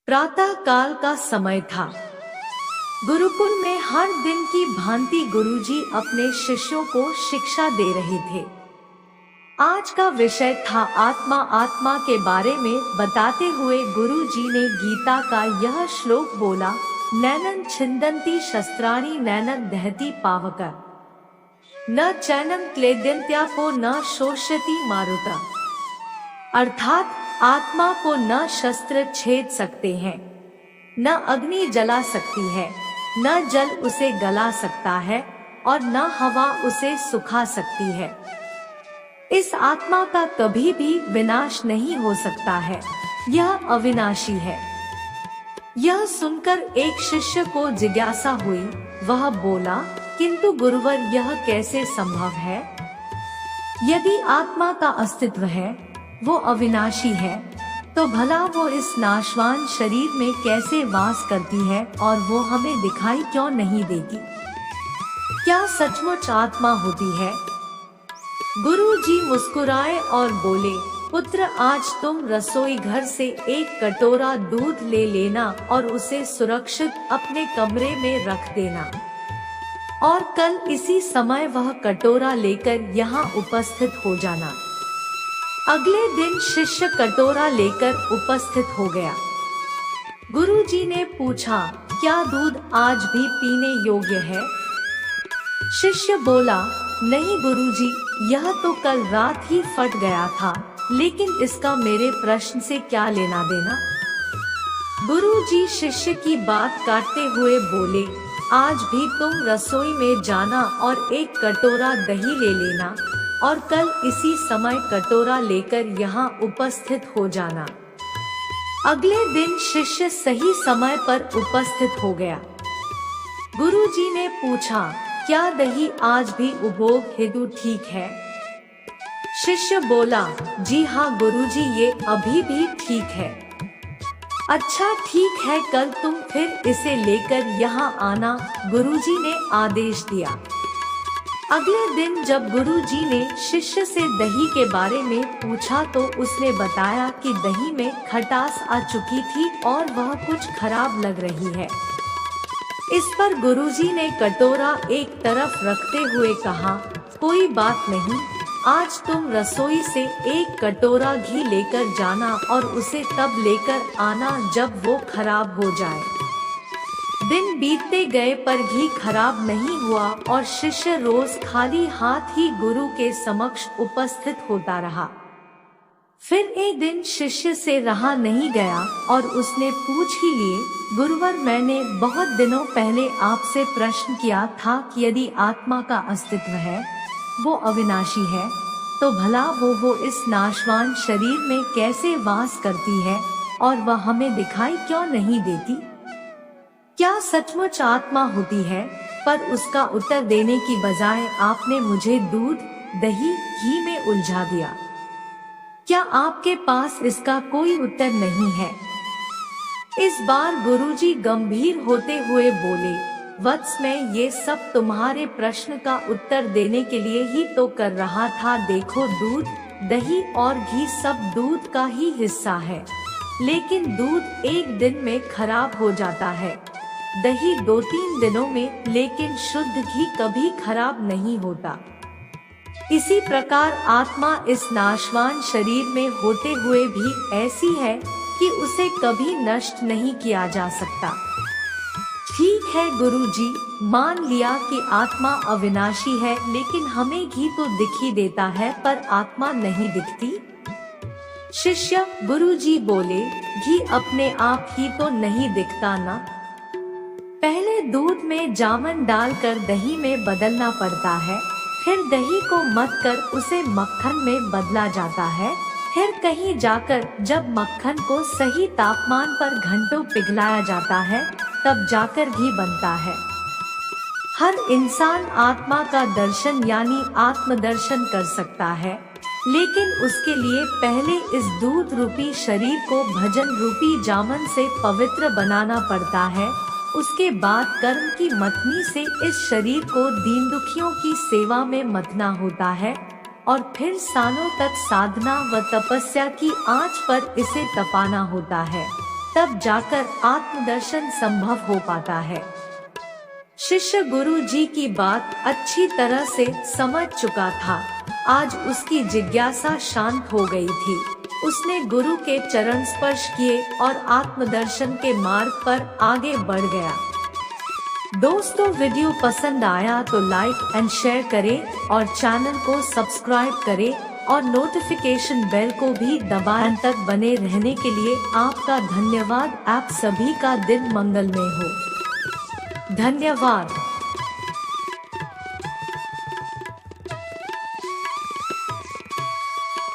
प्रातः काल का समय था। गुरुकुल में हर दिन की भांति गुरुजी अपने शिष्यों को शिक्षा दे रहे थे। आज का विषय था आत्मा। आत्मा के बारे में बताते हुए गुरुजी ने गीता का यह श्लोक बोला, नैनं छिन्दन्ति शस्त्राणि नैनं दहति पावक, न चैनं क्लेद्यन्त्यापो न शोष्यति मारुता। अर्थात आत्मा को न शस्त्र छेद सकते हैं, न अग्नि जला सकती है, न जल उसे गला सकता है और न हवा उसे सुखा सकती है। इस आत्मा का कभी भी विनाश नहीं हो सकता है, यह अविनाशी है। यह सुनकर एक शिष्य को जिज्ञासा हुई। वह बोला, किंतु गुरुवर यह कैसे संभव है? यदि आत्मा का अस्तित्व है, वो अविनाशी है, तो भला वो इस नाशवान शरीर में कैसे वास करती है और वो हमें दिखाई क्यों नहीं देगी? क्या सचमुच आत्मा होती है? गुरुजी मुस्कुराए और बोले, पुत्र, आज तुम रसोई घर से एक कटोरा दूध ले लेना और उसे सुरक्षित अपने कमरे में रख देना, और कल इसी समय वह कटोरा लेकर यहाँ उपस्थित हो जाना। अगले दिन शिष्य कटोरा लेकर उपस्थित हो गया। गुरुजी ने पूछा, क्या दूध आज भी पीने योग्य है? शिष्य बोला, नहीं गुरुजी, यह तो कल रात ही फट गया था, लेकिन इसका मेरे प्रश्न से क्या लेना देना? गुरुजी शिष्य की बात काटते हुए बोले, आज भी तुम रसोई में जाना और एक कटोरा दही ले लेना और कल इसी समय कटोरा लेकर यहाँ उपस्थित हो जाना। अगले दिन शिष्य सही समय पर उपस्थित हो गया। गुरुजी ने पूछा, क्या दही आज भी उपभोग हेतु ठीक है? शिष्य बोला, जी हाँ गुरुजी, ये अभी भी ठीक है। अच्छा ठीक है, कल तुम फिर इसे लेकर यहाँ आना, गुरुजी ने आदेश दिया। अगले दिन जब गुरुजी ने शिष्य से दही के बारे में पूछा तो उसने बताया कि दही में खटास आ चुकी थी और वह कुछ खराब लग रही है। इस पर गुरुजी ने कटोरा एक तरफ रखते हुए कहा, कोई बात नहीं, आज तुम रसोई से एक कटोरा घी लेकर जाना और उसे तब लेकर आना जब वो खराब हो जाए। दिन बीतते गए पर घी खराब नहीं हुआ और शिष्य रोज खाली हाथ ही गुरु के समक्ष उपस्थित होता रहा। फिर एक दिन शिष्य से रहा नहीं गया और उसने पूछ ही लिए, गुरुवर, मैंने बहुत दिनों पहले आपसे प्रश्न किया था कि यदि आत्मा का अस्तित्व है, वो अविनाशी है, तो भला वो इस नाशवान शरीर में कैसे वास करती है और वह हमें दिखाई क्यों नहीं देती? क्या सचमुच आत्मा होती है? पर उसका उत्तर देने की बजाय आपने मुझे दूध, दही, घी में उलझा दिया। क्या आपके पास इसका कोई उत्तर नहीं है? इस बार गुरुजी गंभीर होते हुए बोले, वत्स, मैं ये सब तुम्हारे प्रश्न का उत्तर देने के लिए ही तो कर रहा था। देखो, दूध, दही और घी सब दूध का ही हिस्सा है, लेकिन दूध एक दिन में खराब हो जाता है, दही 2-3 दिनों में, लेकिन शुद्ध घी कभी खराब नहीं होता। इसी प्रकार आत्मा इस नाशवान शरीर में होते हुए भी ऐसी है कि उसे कभी नष्ट नहीं किया जा सकता। ठीक है गुरुजी, मान लिया कि आत्मा अविनाशी है, लेकिन हमें घी तो दिख ही देता है पर आत्मा नहीं दिखती। शिष्य, गुरुजी बोले, घी अपने आप ही तो नहीं दिखता ना। पहले दूध में जामन डालकर दही में बदलना पड़ता है, फिर दही को मथकर उसे मक्खन में बदला जाता है, फिर कहीं जाकर जब मक्खन को सही तापमान पर घंटों पिघलाया जाता है, तब जाकर घी बनता है। हर इंसान आत्मा का दर्शन यानी आत्मदर्शन कर सकता है, लेकिन उसके लिए पहले इस दूध रूपी शरीर को भजन रूपी जामन से पवित्र बनाना पड़ता है। उसके बाद कर्म की मथनी से इस शरीर को दीन दुखियों की सेवा में मथना होता है और फिर सालों तक साधना व तपस्या की आंच पर इसे तपाना होता है। तब जाकर आत्मदर्शन संभव हो पाता है। शिष्य गुरु जी की बात अच्छी तरह से समझ चुका था। आज उसकी जिज्ञासा शांत हो गई थी। उसने गुरु के चरण स्पर्श किए और आत्मदर्शन के मार्ग पर आगे बढ़ गया। दोस्तों, वीडियो पसंद आया तो लाइक एंड शेयर करें और चैनल को सब्सक्राइब करें और नोटिफिकेशन बेल को भी दबाएं। अंत तक बने रहने के लिए आपका धन्यवाद। आप सभी का दिन मंगलमय हो। धन्यवाद।